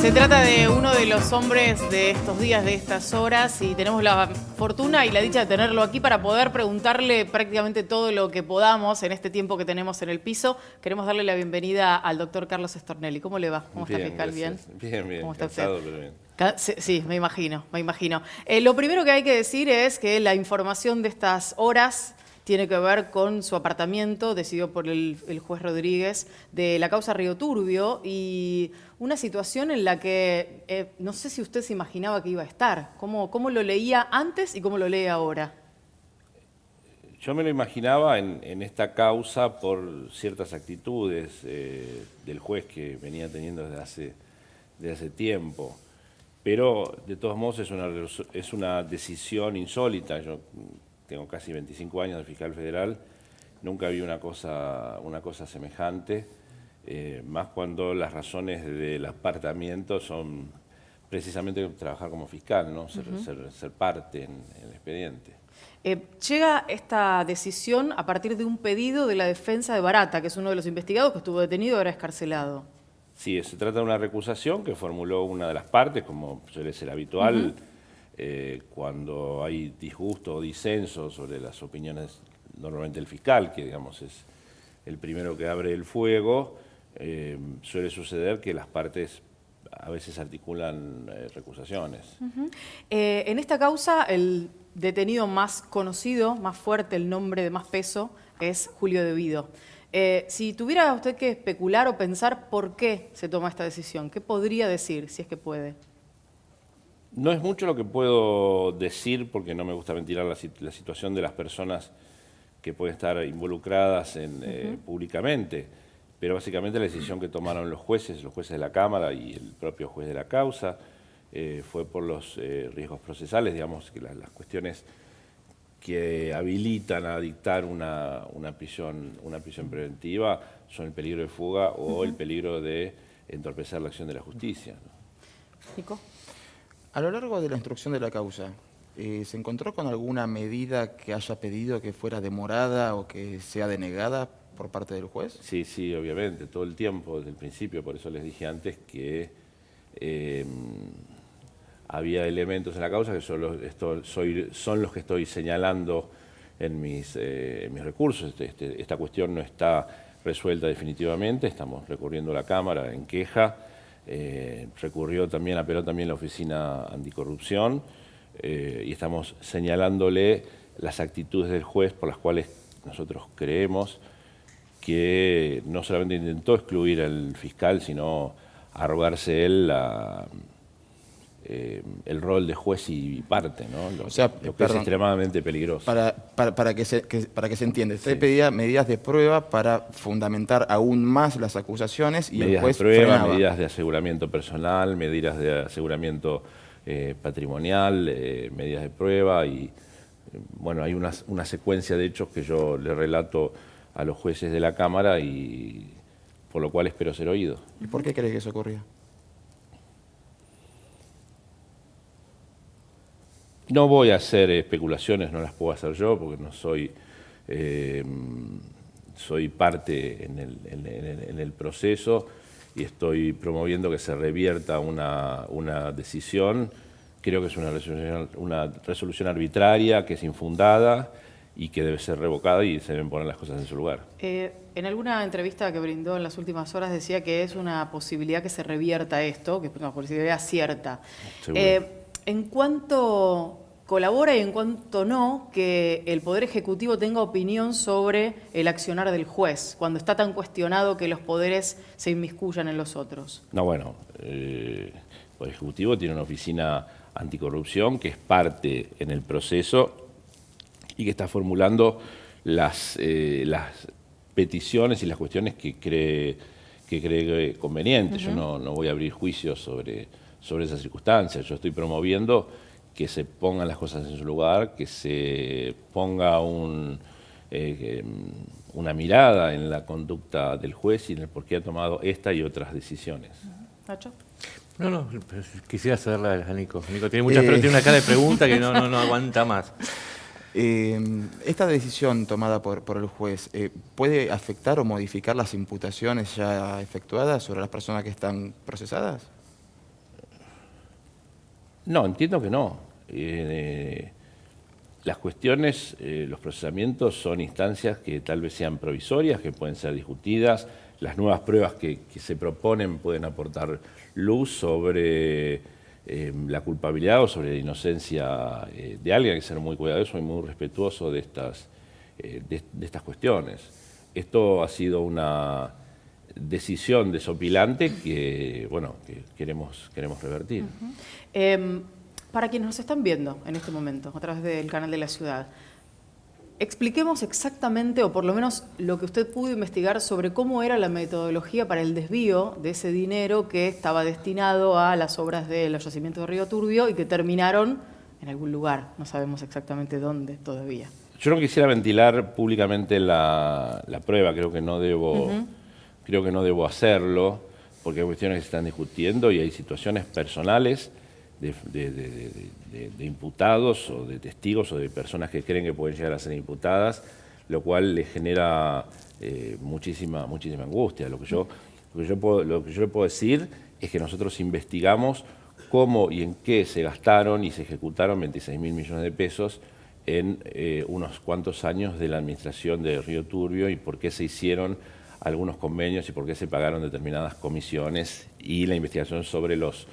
Se trata de uno de los hombres de estos días, de estas horas, y tenemos la fortuna y la dicha de tenerlo aquí para poder preguntarle prácticamente todo lo que podamos en este tiempo que tenemos en el piso. Queremos darle la bienvenida al doctor Carlos Stornelli. ¿Cómo le va? ¿Cómo está, fiscal? Gracias. ¿Bien? Bien, ¿Cómo está cansado, usted? pero bien. Sí, me imagino. Lo primero que hay que decir es que la información de estas horas tiene que ver con su apartamiento, decidido por el juez Rodríguez, de la causa Río Turbio, y una situación en la que no sé si usted se imaginaba que iba a estar. ¿Cómo lo leía antes y cómo lo lee ahora? Yo me lo imaginaba en esta causa por ciertas actitudes del juez que venía teniendo desde hace tiempo. Pero, de todos modos, es una decisión insólita. Yo tengo casi 25 años de fiscal federal, nunca vi una cosa semejante, más cuando las razones del apartamiento son precisamente trabajar como fiscal, ¿no? Ser parte en el expediente. Llega esta decisión a partir de un pedido de la defensa de Barata, que es uno de los investigados que estuvo detenido y ahora escarcelado. Sí, se trata de una recusación que formuló una de las partes, como suele ser habitual, cuando hay disgusto o disenso sobre las opiniones normalmente del fiscal, que digamos es el primero que abre el fuego, suele suceder que las partes a veces articulan recusaciones. En esta causa, el detenido más conocido, más fuerte, el nombre de más peso, es Julio De Vido. Si tuviera usted que especular o pensar por qué se toma esta decisión, ¿qué podría decir, si es que puede? No es mucho lo que puedo decir porque no me gusta ventilar la situación de las personas que pueden estar involucradas públicamente, pero básicamente la decisión que tomaron los jueces de la Cámara y el propio juez de la causa fue por los riesgos procesales, digamos, que las cuestiones que habilitan a dictar una prisión preventiva son el peligro de fuga o el peligro de entorpecer la acción de la justicia, ¿no? Nico. A lo largo de la instrucción de la causa, ¿se encontró con alguna medida que haya pedido que fuera demorada o que sea denegada por parte del juez? Sí, obviamente, todo el tiempo, desde el principio, por eso les dije antes que había elementos en la causa que son los que estoy señalando en mis recursos. Esta cuestión no está resuelta definitivamente, estamos recurriendo a la Cámara en queja. Apeló también la Oficina Anticorrupción y estamos señalándole las actitudes del juez por las cuales nosotros creemos que no solamente intentó excluir al fiscal, sino arrogarse él el rol de juez y parte, ¿no? Lo que es extremadamente peligroso. Para que se entienda, usted pedía medidas de prueba para fundamentar aún más las acusaciones y medidas el juez de prueba, frenaba. medidas de aseguramiento personal, medidas de aseguramiento patrimonial, medidas de prueba y bueno, hay una secuencia de hechos que yo le relato a los jueces de la Cámara y por lo cual espero ser oído. ¿Y por qué cree que eso ocurría? No voy a hacer especulaciones, no las puedo hacer yo porque no soy parte en el proceso y estoy promoviendo que se revierta una decisión. Creo que es una resolución arbitraria, que es infundada y que debe ser revocada y se deben poner las cosas en su lugar. En alguna entrevista que brindó en las últimas horas decía que es una posibilidad que se revierta esto, que es una posibilidad cierta. ¿En cuánto colabora y en cuánto no que el Poder Ejecutivo tenga opinión sobre el accionar del juez, cuando está tan cuestionado que los poderes se inmiscuyan en los otros? No, bueno, el Poder Ejecutivo tiene una oficina anticorrupción que es parte en el proceso y que está formulando las peticiones y las cuestiones que cree convenientes. Yo no voy a abrir juicios sobre esas circunstancias. Yo estoy promoviendo que se pongan las cosas en su lugar, que se ponga una mirada en la conducta del juez y en el por qué ha tomado esta y otras decisiones. ¿Nacho? No, quisiera saberla a Nico. Nico tiene tiene una cara de pregunta que no aguanta más. Esta decisión tomada por el juez, ¿puede afectar o modificar las imputaciones ya efectuadas sobre las personas que están procesadas? No, entiendo que no. Las cuestiones, los procesamientos son instancias que tal vez sean provisorias, que pueden ser discutidas. Las nuevas pruebas que se proponen pueden aportar luz sobre la culpabilidad o sobre la inocencia de alguien. Hay que ser muy cuidadoso y muy respetuoso de estas cuestiones. Esto ha sido una decisión desopilante que, bueno, que queremos revertir. Para quienes nos están viendo en este momento a través del canal de la ciudad, expliquemos exactamente, o por lo menos lo que usted pudo investigar sobre cómo era la metodología para el desvío de ese dinero que estaba destinado a las obras de los yacimientos de Río Turbio y que terminaron en algún lugar. No sabemos exactamente dónde todavía. Yo no quisiera ventilar públicamente la prueba, creo que no debo hacerlo, porque hay cuestiones que se están discutiendo y hay situaciones personales de imputados o de testigos o de personas que creen que pueden llegar a ser imputadas, lo cual les genera muchísima angustia. Lo que yo le puedo decir es que nosotros investigamos cómo y en qué se gastaron y se ejecutaron 26.000 millones de pesos en unos cuantos años de la administración de Río Turbio y por qué se hicieron algunos convenios y por qué se pagaron determinadas comisiones y la investigación sobre los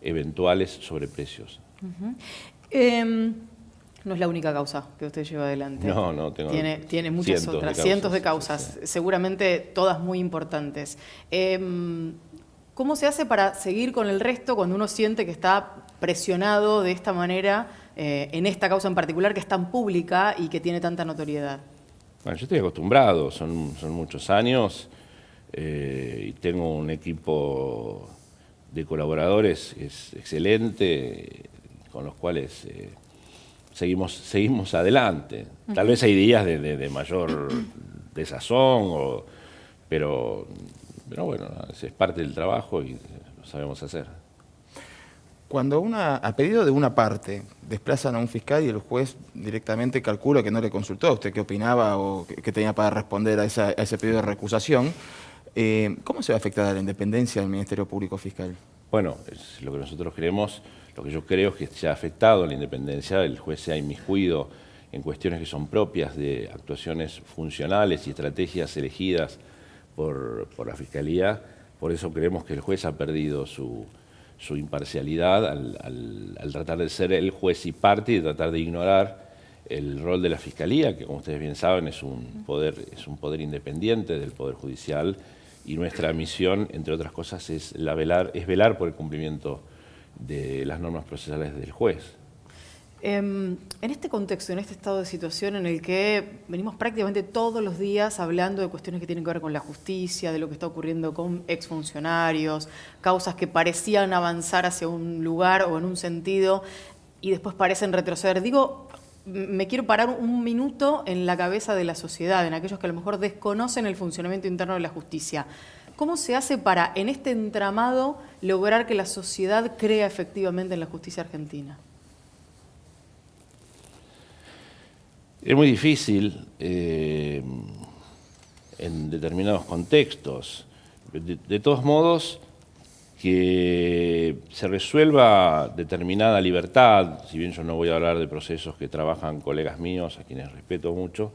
eventuales sobreprecios. No es la única causa que usted lleva adelante. No, tengo tiene muchas otras, cientos de causas, sí. Seguramente todas muy importantes. ¿Cómo se hace para seguir con el resto cuando uno siente que está presionado de esta manera en esta causa en particular que es tan pública y que tiene tanta notoriedad? Bueno, yo estoy acostumbrado, son muchos años y tengo un equipo de colaboradores es excelente, con los cuales seguimos adelante. Tal vez hay días de mayor desazón, pero bueno, es parte del trabajo y lo sabemos hacer. Cuando a pedido de una parte desplazan a un fiscal y el juez directamente calcula que no le consultó a usted qué opinaba o qué tenía para responder a ese pedido de recusación, ¿cómo se va a afectar la independencia del Ministerio Público Fiscal? Bueno, es lo que nosotros creemos, lo que yo creo es que se ha afectado la independencia, el juez se ha inmiscuido en cuestiones que son propias de actuaciones funcionales y estrategias elegidas por la Fiscalía. Por eso creemos que el juez ha perdido su imparcialidad al tratar de ser el juez y parte y tratar de ignorar el rol de la Fiscalía, que como ustedes bien saben es un poder independiente del Poder Judicial, y nuestra misión, entre otras cosas, es velar por el cumplimiento de las normas procesales del juez. En este contexto, en este estado de situación en el que venimos prácticamente todos los días hablando de cuestiones que tienen que ver con la justicia, de lo que está ocurriendo con exfuncionarios, causas que parecían avanzar hacia un lugar o en un sentido y después parecen retroceder. Digo, me quiero parar un minuto en la cabeza de la sociedad, en aquellos que a lo mejor desconocen el funcionamiento interno de la justicia. ¿Cómo se hace para, en este entramado, lograr que la sociedad crea efectivamente en la justicia argentina? Es muy difícil en determinados contextos. De todos modos, que se resuelva determinada libertad, si bien yo no voy a hablar de procesos que trabajan colegas míos, a quienes respeto mucho,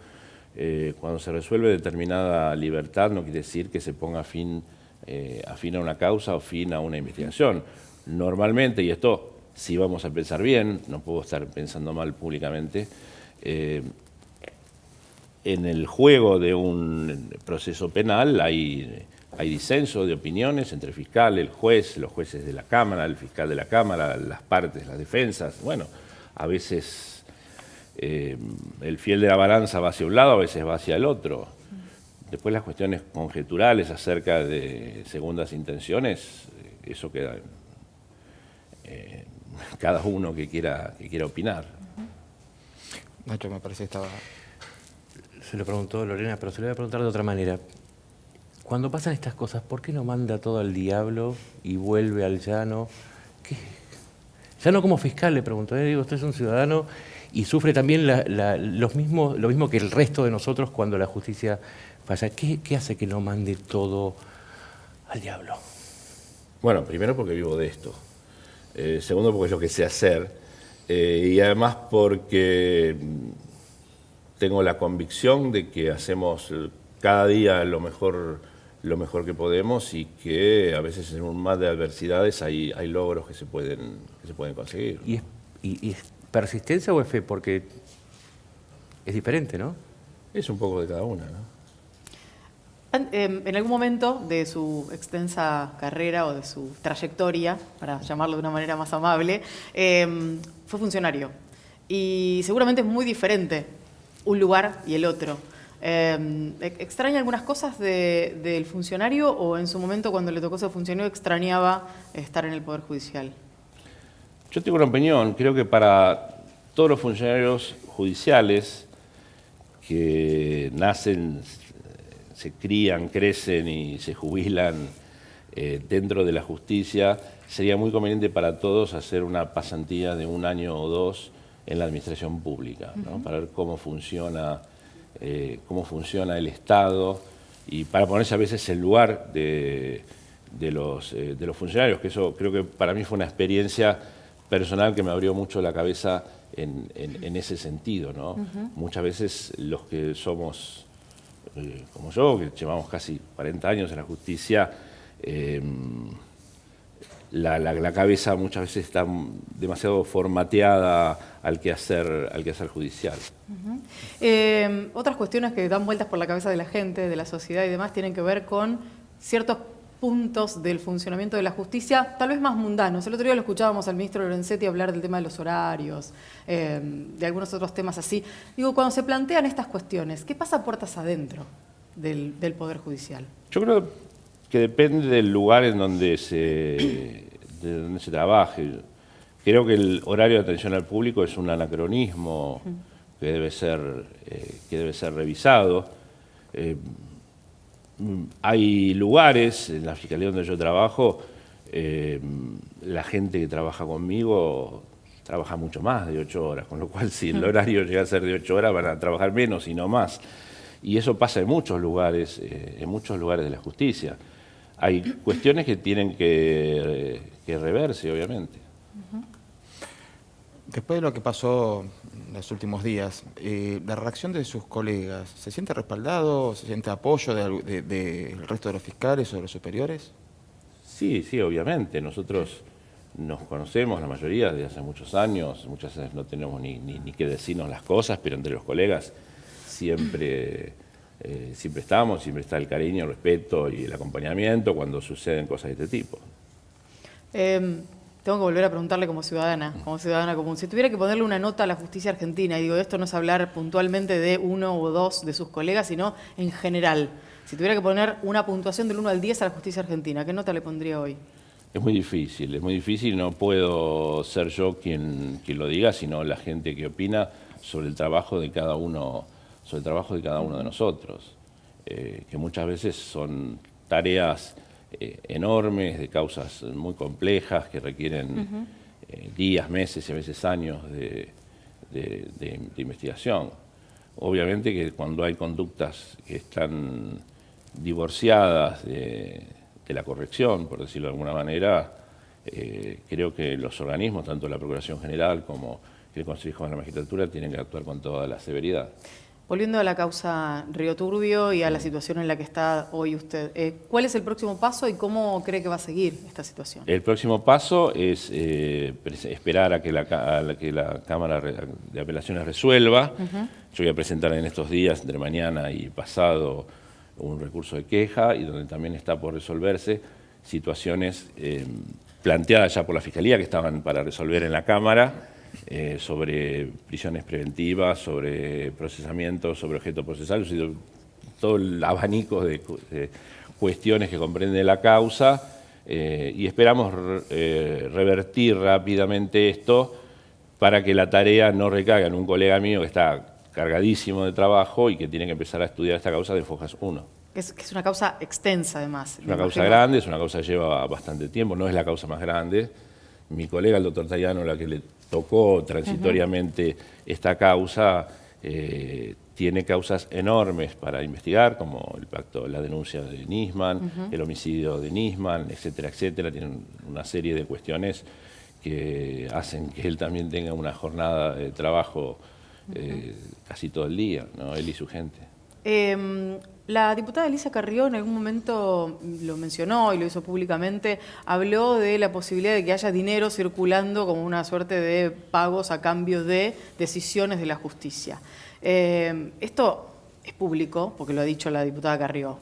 cuando se resuelve determinada libertad no quiere decir que se ponga fin a una causa o fin a una investigación. Normalmente, y esto si vamos a pensar bien, no puedo estar pensando mal públicamente, en el juego de un proceso penal hay disenso de opiniones entre el fiscal, el juez, los jueces de la Cámara, el fiscal de la Cámara, las partes, las defensas. Bueno, a veces el fiel de la balanza va hacia un lado, a veces va hacia el otro. Después las cuestiones conjeturales acerca de segundas intenciones, eso queda en cada uno que quiera opinar. Nacho, me parece que estaba... Se lo preguntó Lorena, pero se lo voy a preguntar de otra manera. Cuando pasan estas cosas, ¿por qué no manda todo al diablo y vuelve al llano? ¿Qué? Ya no como fiscal, le pregunto. Digo, usted es un ciudadano y sufre también lo mismo que el resto de nosotros cuando la justicia falla. ¿Qué hace que no mande todo al diablo? Bueno, primero porque vivo de esto. Segundo, porque es lo que sé hacer. Y además porque tengo la convicción de que hacemos cada día lo mejor que podemos y que a veces en un mar de adversidades hay logros que se pueden conseguir. ¿Y es persistencia o es fe? Porque es diferente, ¿no? Es un poco de cada una, ¿no? En algún momento de su extensa carrera o de su trayectoria, para llamarlo de una manera más amable, fue funcionario. Y seguramente es muy diferente un lugar y el otro. ¿Extraña algunas cosas del funcionario o en su momento cuando le tocó ser funcionario extrañaba estar en el Poder Judicial? Yo tengo una opinión. Creo que para todos los funcionarios judiciales que nacen, se crían, crecen y se jubilan dentro de la justicia, sería muy conveniente para todos hacer una pasantía de 1 año o 2 en la administración pública, ¿no? Para ver cómo funciona el Estado y para ponerse a veces en lugar de los funcionarios, que eso creo que para mí fue una experiencia personal que me abrió mucho la cabeza en ese sentido, ¿no? Muchas veces los que somos como yo, que llevamos casi 40 años en la justicia, la cabeza muchas veces está demasiado formateada al quehacer judicial. Otras cuestiones que dan vueltas por la cabeza de la gente, de la sociedad y demás, tienen que ver con ciertos puntos del funcionamiento de la justicia, tal vez más mundanos. El otro día lo escuchábamos al ministro Lorenzetti hablar del tema de los horarios, de algunos otros temas así. Digo, cuando se plantean estas cuestiones, ¿qué pasa puertas adentro del Poder Judicial? Yo creo que depende del lugar en donde se trabaje. Creo que el horario de atención al público es un anacronismo que debe ser revisado. Hay lugares, en la Fiscalía donde yo trabajo, la gente que trabaja conmigo trabaja mucho más de 8 horas, con lo cual si el horario llega a ser de 8 horas van a trabajar menos y no más. Y eso pasa en muchos lugares de la justicia. Hay cuestiones que tienen que reverse, obviamente. Después de lo que pasó en los últimos días, la reacción de sus colegas, ¿se siente respaldado? ¿Se siente apoyo del resto de los fiscales o de los superiores? Sí, obviamente. Nosotros nos conocemos, la mayoría, desde hace muchos años. Muchas veces no tenemos ni que decirnos las cosas, pero entre los colegas siempre estamos, siempre está el cariño, el respeto y el acompañamiento cuando suceden cosas de este tipo. Tengo que volver a preguntarle como ciudadana común. Si tuviera que ponerle una nota a la justicia argentina, y digo, esto no es hablar puntualmente de 1 o 2 de sus colegas, sino en general. Si tuviera que poner una puntuación del 1 al 10 a la justicia argentina, ¿qué nota le pondría hoy? Es muy difícil, no puedo ser yo quien lo diga, sino la gente que opina sobre el trabajo de cada uno, de nosotros, que muchas veces son tareas enormes, de causas muy complejas que requieren días, meses y a veces años de investigación. Obviamente que cuando hay conductas que están divorciadas de la corrección, por decirlo de alguna manera, creo que los organismos, tanto la Procuración General como el Consejo de la Magistratura, tienen que actuar con toda la severidad. Volviendo a la causa Río Turbio y a la situación en la que está hoy usted, ¿cuál es el próximo paso y cómo cree que va a seguir esta situación? El próximo paso es esperar a que la Cámara de Apelaciones resuelva. Yo voy a presentar en estos días, entre mañana y pasado, un recurso de queja y donde también está por resolverse situaciones planteadas ya por la Fiscalía que estaban para resolver en la Cámara, sobre prisiones preventivas, sobre procesamiento, sobre objeto procesal, todo el abanico de cuestiones que comprende la causa, y esperamos revertir rápidamente esto para que la tarea no recaiga en un colega mío que está cargadísimo de trabajo y que tiene que empezar a estudiar esta causa de Fojas 1. Que es una causa extensa, además. Es una causa grande, es una causa que lleva bastante tiempo, no es la causa más grande. Mi colega, el doctor Tayano, la que le tocó transitoriamente esta causa, tiene causas enormes para investigar, como el pacto, la denuncia de Nisman, el homicidio de Nisman, etcétera, etcétera. Tienen una serie de cuestiones que hacen que él también tenga una jornada de trabajo casi todo el día, ¿no? Él y su gente. La diputada Elisa Carrió en algún momento lo mencionó y lo hizo públicamente, habló de la posibilidad de que haya dinero circulando como una suerte de pagos a cambio de decisiones de la justicia. Esto es público, porque lo ha dicho la diputada Carrió.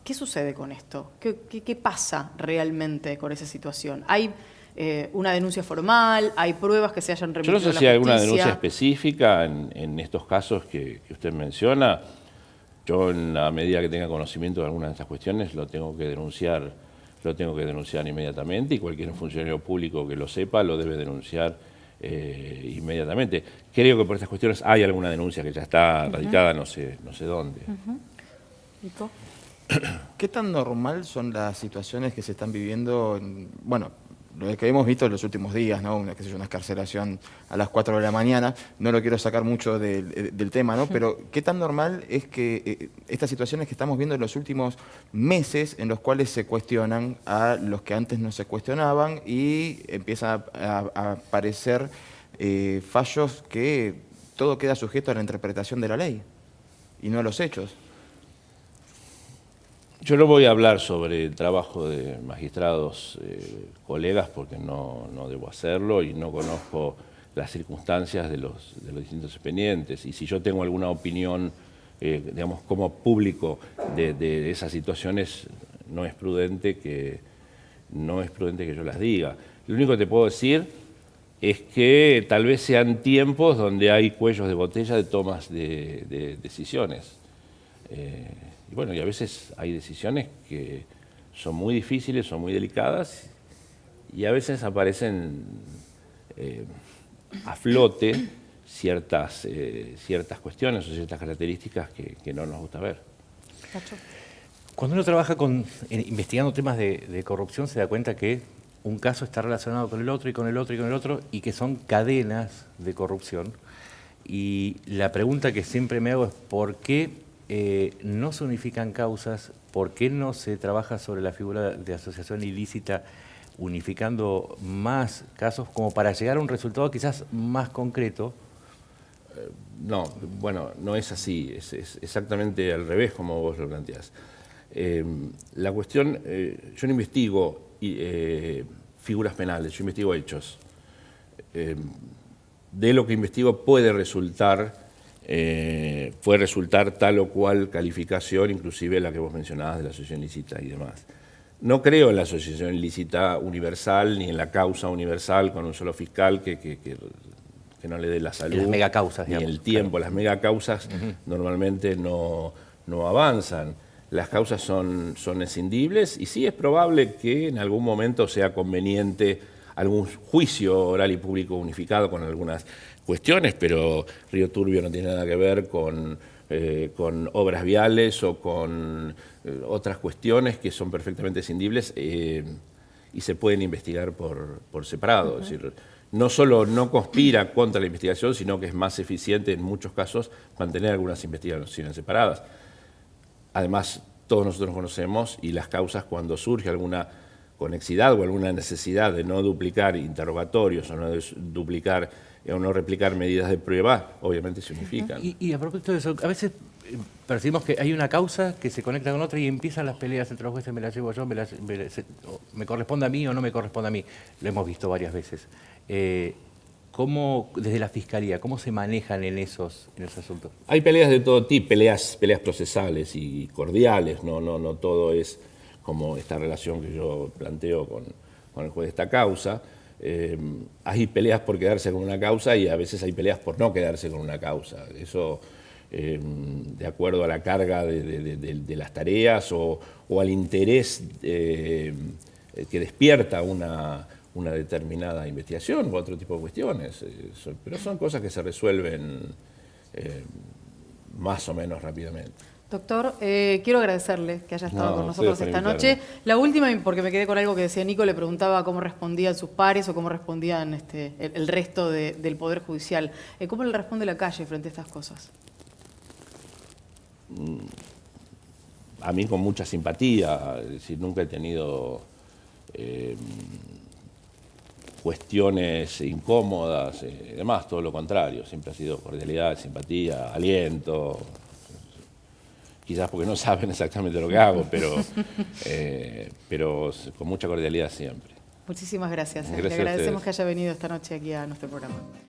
¿Qué sucede con esto? ¿Qué pasa realmente con esa situación? ¿Hay una denuncia formal? ¿Hay pruebas que se hayan remitido a la justicia? Yo no sé si hay alguna denuncia específica en estos casos que usted menciona. Yo, en la medida que tenga conocimiento de alguna de estas cuestiones, lo tengo que denunciar inmediatamente, y cualquier funcionario público que lo sepa lo debe denunciar inmediatamente. Creo que por estas cuestiones hay alguna denuncia que ya está radicada, no sé dónde. ¿Nico? ¿Qué tan normal son las situaciones que se están viviendo? Bueno, lo que hemos visto en los últimos días, ¿no? Una excarcelación a las 4 de la mañana. No lo quiero sacar mucho del tema, ¿no? Pero ¿qué tan normal es que estas situaciones que estamos viendo en los últimos meses, en los cuales se cuestionan a los que antes no se cuestionaban y empiezan a aparecer fallos que todo queda sujeto a la interpretación de la ley y no a los hechos? Yo no voy a hablar sobre el trabajo de magistrados colegas, porque no debo hacerlo y no conozco las circunstancias de los distintos expedientes. Y si yo tengo alguna opinión, digamos, como público de esas situaciones, no es prudente que yo las diga. Lo único que te puedo decir es que tal vez sean tiempos donde hay cuellos de botella de tomas de decisiones. Y bueno, y a veces hay decisiones que son muy difíciles, son muy delicadas, y a veces aparecen a flote ciertas cuestiones o ciertas características que no nos gusta ver. Cuando uno trabaja investigando temas de corrupción, se da cuenta que un caso está relacionado con el otro y con el otro y con el otro, y que son cadenas de corrupción. Y la pregunta que siempre me hago es ¿por qué no se unifican causas? ¿Por qué no se trabaja sobre la figura de asociación ilícita, unificando más casos como para llegar a un resultado quizás más concreto? No, bueno, no es así, es exactamente al revés como vos lo planteás. La cuestión, yo no investigo figuras penales, yo investigo hechos. De lo que investigo puede resultar tal o cual calificación, inclusive la que vos mencionabas de la asociación ilícita y demás. No creo en la asociación ilícita universal, ni en la causa universal con un solo fiscal que no le dé la salud, las megacausas, ni digamos, el tiempo. claro. Las megacausas normalmente no avanzan. Las causas son escindibles, y sí es probable que en algún momento sea conveniente algún juicio oral y público unificado con algunas cuestiones, pero Río Turbio no tiene nada que ver con obras viales o con otras cuestiones que son perfectamente escindibles y se pueden investigar por separado. Es decir, no solo no conspira contra la investigación, sino que es más eficiente en muchos casos mantener algunas investigaciones separadas. Además, todos nosotros conocemos, y las causas, cuando surge alguna conexidad o alguna necesidad de no duplicar interrogatorios o no duplicar o no replicar medidas de prueba, obviamente se unifican. Y a propósito de eso, a veces percibimos que hay una causa que se conecta con otra y empiezan las peleas entre los jueces: me la llevo yo, me corresponde a mí o no me corresponde a mí. Lo hemos visto varias veces. ¿Cómo, desde la Fiscalía, cómo se manejan en esos asuntos? Hay peleas de todo tipo, peleas procesales y cordiales, no todo es como esta relación que yo planteo con el juez de esta causa. Hay peleas por quedarse con una causa y a veces hay peleas por no quedarse con una causa. Eso de acuerdo a la carga de las tareas o al interés que despierta una determinada investigación u otro tipo de cuestiones. Pero son cosas que se resuelven más o menos rápidamente. Doctor, quiero agradecerle que haya estado con nosotros esta noche. La última, porque me quedé con algo que decía Nico, le preguntaba cómo respondían sus pares o cómo respondían el resto del Poder Judicial. ¿Cómo le responde la calle frente a estas cosas? A mí con mucha simpatía, es decir, nunca he tenido cuestiones incómodas, demás, todo lo contrario. Siempre ha sido cordialidad, simpatía, aliento. Quizás porque no saben exactamente lo que hago, pero con mucha cordialidad siempre. Muchísimas gracias. Gracias Le a agradecemos ustedes. que haya venido esta noche aquí a nuestro programa.